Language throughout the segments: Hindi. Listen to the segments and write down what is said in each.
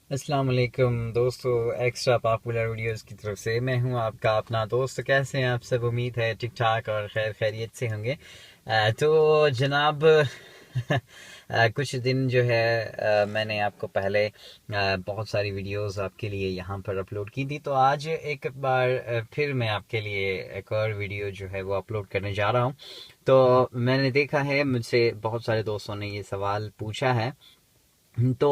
अस्सलाम वालेकुम दोस्तों, एक्स्ट्रा पॉपुलर वीडियोस की तरफ से मैं हूं आपका अपना दोस्त। कैसे हैं आप सब? उम्मीद है ठीक ठाक और खैर खैरियत से होंगे। तो जनाब कुछ दिन जो है मैंने आपको पहले बहुत सारी वीडियोस आपके लिए यहाँ पर अपलोड की थी। तो आज एक बार फिर मैं आपके लिए एक और वीडियो जो है वो अपलोड करने जा रहा हूँ। तो मैंने देखा है, मुझसे बहुत सारे दोस्तों ने ये सवाल पूछा है। तो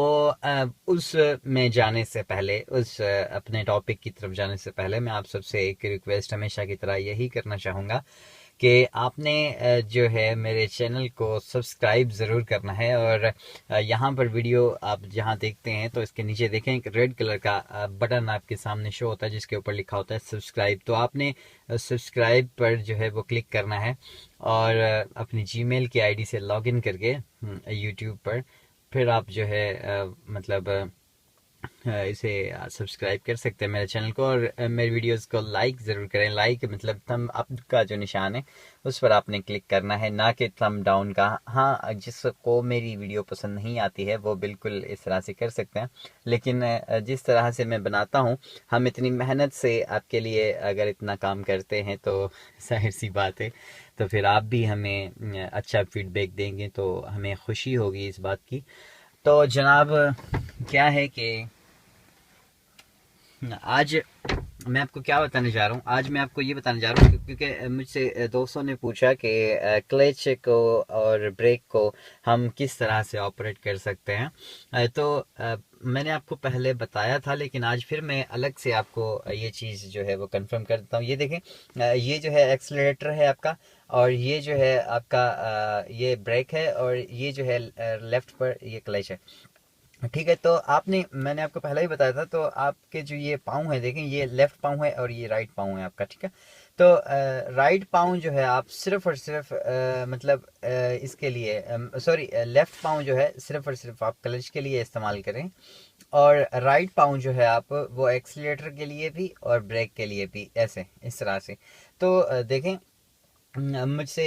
उस में जाने से पहले, उस अपने टॉपिक की तरफ जाने से पहले, मैं आप सबसे एक रिक्वेस्ट हमेशा की तरह यही करना चाहूँगा कि आपने जो है मेरे चैनल को सब्सक्राइब ज़रूर करना है। और यहाँ पर वीडियो आप जहाँ देखते हैं तो इसके नीचे देखें, एक रेड कलर का बटन आपके सामने शो होता है जिसके ऊपर लिखा होता है सब्सक्राइब। तो आपने सब्सक्राइब पर जो है वो क्लिक करना है और अपनी जीमेल की आईडी से लॉगिन करके यूट्यूब पर फिर आप जो है इसे सब्सक्राइब कर सकते हैं मेरे चैनल को। और मेरे वीडियोस को लाइक ज़रूर करें। लाइक मतलब थम अप का जो निशान है उस पर आपने क्लिक करना है, ना कि थम डाउन का। हाँ, जिसको मेरी वीडियो पसंद नहीं आती है वो बिल्कुल इस तरह से कर सकते हैं, लेकिन जिस तरह से मैं बनाता हूँ, हम इतनी मेहनत से आपके लिए अगर इतना काम करते हैं तो जाहिर सी बात है तो फिर आप भी हमें अच्छा फीडबैक देंगे तो हमें खुशी होगी इस बात की। तो जनाब, क्या है कि आज मैं आपको क्या बताने जा रहा हूँ। आज मैं आपको ये बताने जा रहा हूँ क्योंकि मुझसे दोस्तों ने पूछा कि क्लच को और ब्रेक को हम किस तरह से ऑपरेट कर सकते हैं। मैंने आपको पहले बताया था, लेकिन आज फिर मैं अलग से आपको ये चीज़ जो है वो कंफर्म कर देता हूँ। ये देखें, ये जो है एक्सलरेटर है आपका, और ये जो है आपका ये ब्रेक है, और ये जो है लेफ्ट पर ये क्लच है। ठीक है, तो आपने मैंने आपको पहले ही बताया था। तो आपके जो ये पाँव है, देखें, ये लेफ्ट पाँव है और ये राइट पाँव है आपका। ठीक है, तो राइट पाँव जो है आप सिर्फ और सिर्फ इसके लिए, सॉरी, लेफ्ट पाँव जो है सिर्फ और सिर्फ आप क्लच के लिए इस्तेमाल करें, और राइट पाँव जो है आप वो एक्सीलेटर के लिए भी और ब्रेक के लिए भी, ऐसे इस तरह से। तो देखें, मुझसे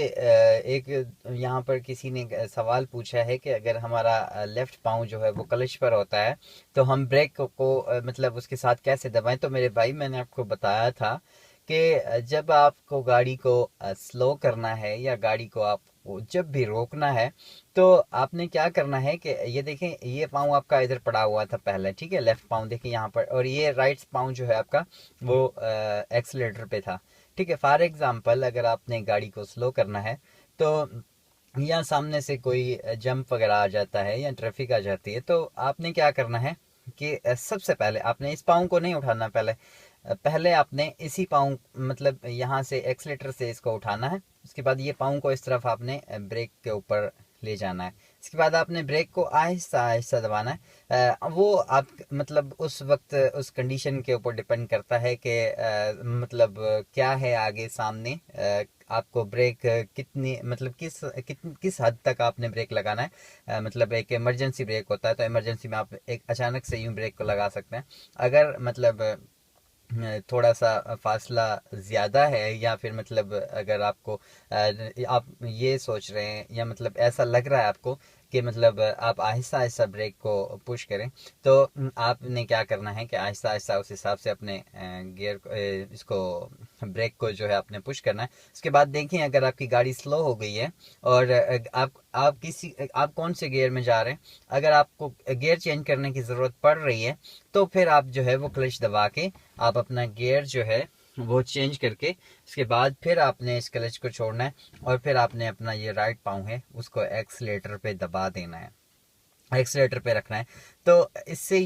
एक यहाँ पर किसी ने सवाल पूछा है कि अगर हमारा लेफ्ट पाँव जो है वो क्लच पर होता है तो हम ब्रेक को मतलब उसके साथ कैसे दबाएं। तो मेरे भाई, मैंने आपको बताया था कि जब आपको गाड़ी को स्लो करना है या गाड़ी को आपको जब भी रोकना है, तो आपने क्या करना है कि ये देखें, ये पाँव आपका इधर पड़ा हुआ था पहले, ठीक है, लेफ्ट पाँव देखें यहाँ पर, और ये राइट पाँव जो है आपका वो एक्सीलेटर पे था। ठीक है, फॉर एग्जांपल अगर आपने गाड़ी को स्लो करना है तो या सामने से कोई जंप वगैरह आ जाता है या ट्रैफिक आ जाती है, तो आपने क्या करना है कि सबसे पहले आपने इस पाँव को नहीं उठाना। पहले आपने इसी पाँव, मतलब यहाँ से एक्सलेटर से इसको उठाना है। उसके बाद ये पाँव को इस तरफ आपने ब्रेक के ऊपर ले जाना है। इसके बाद आपने ब्रेक को आहिस्ता आहिस्ता दबाना है। वो आप मतलब उस वक्त उस कंडीशन के ऊपर डिपेंड करता है कि क्या है आगे सामने। आपको ब्रेक कितनी मतलब किस हद तक आपने ब्रेक लगाना है। मतलब एक इमरजेंसी ब्रेक होता है, तो इमरजेंसी में आप एक अचानक से यूं ब्रेक को लगा सकते हैं। अगर थोड़ा सा फासला ज़्यादा है, या फिर मतलब अगर आपको आप ये सोच रहे हैं या मतलब ऐसा लग रहा है आपको कि मतलब आप आहिस्ता आहिस्ता ब्रेक को पुश करें, तो आपने क्या करना है कि आहिस्ता आहिस्ता उस हिसाब से अपने गियर को इसको ब्रेक को जो है आपने पुश करना है। उसके बाद देखें, अगर आपकी गाड़ी स्लो हो गई है और आप कौन से गियर में जा रहे हैं, अगर आपको गियर चेंज करने की ज़रूरत पड़ रही है, तो फिर आप जो है वो क्लच दबा के आप अपना गियर जो है वो चेंज करके उसके बाद फिर आपने इस क्लच को छोड़ना है, और फिर आपने अपना ये राइट पाँव है उसको एक्सलेटर पे दबा देना है, एक्सलेटर पे रखना है। तो इससे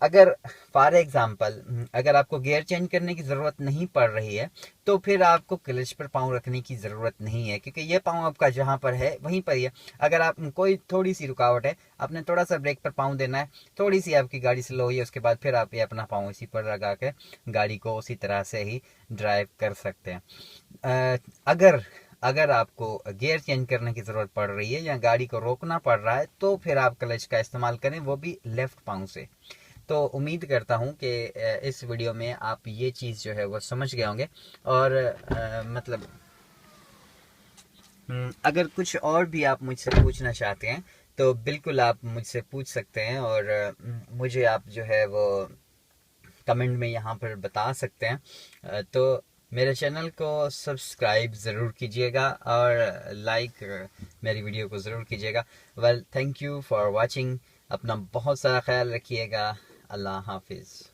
अगर फॉर एग्जांपल अगर आपको गियर चेंज करने की ज़रूरत नहीं पड़ रही है, तो फिर आपको क्लच पर पाँव रखने की ज़रूरत नहीं है, क्योंकि ये पाँव आपका जहाँ पर है वहीं पर ही है। अगर आप कोई थोड़ी सी रुकावट है, आपने थोड़ा सा ब्रेक पर पाँव देना है, थोड़ी सी आपकी गाड़ी स्लो हुई है, उसके बाद फिर आप ये अपना पाँव इसी पर लगा के गाड़ी को उसी तरह से ही ड्राइव कर सकते हैं। अगर अगर आपको गियर चेंज करने की ज़रूरत पड़ रही है या गाड़ी को रोकना पड़ रहा है, तो फिर आप क्लच का इस्तेमाल करें, वो भी लेफ़्ट पाँव से। तो उम्मीद करता हूँ कि इस वीडियो में आप ये चीज़ जो है वो समझ गए होंगे। और अगर कुछ और भी आप मुझसे पूछना चाहते हैं तो बिल्कुल आप मुझसे पूछ सकते हैं, और मुझे आप जो है वो कमेंट में यहाँ पर बता सकते हैं। तो मेरे चैनल को सब्सक्राइब ज़रूर कीजिएगा, और लाइक मेरी वीडियो को ज़रूर कीजिएगा। Well, thank you for watching. अपना बहुत सारा ख्याल रखिएगा। अल्लाह हाफिज़।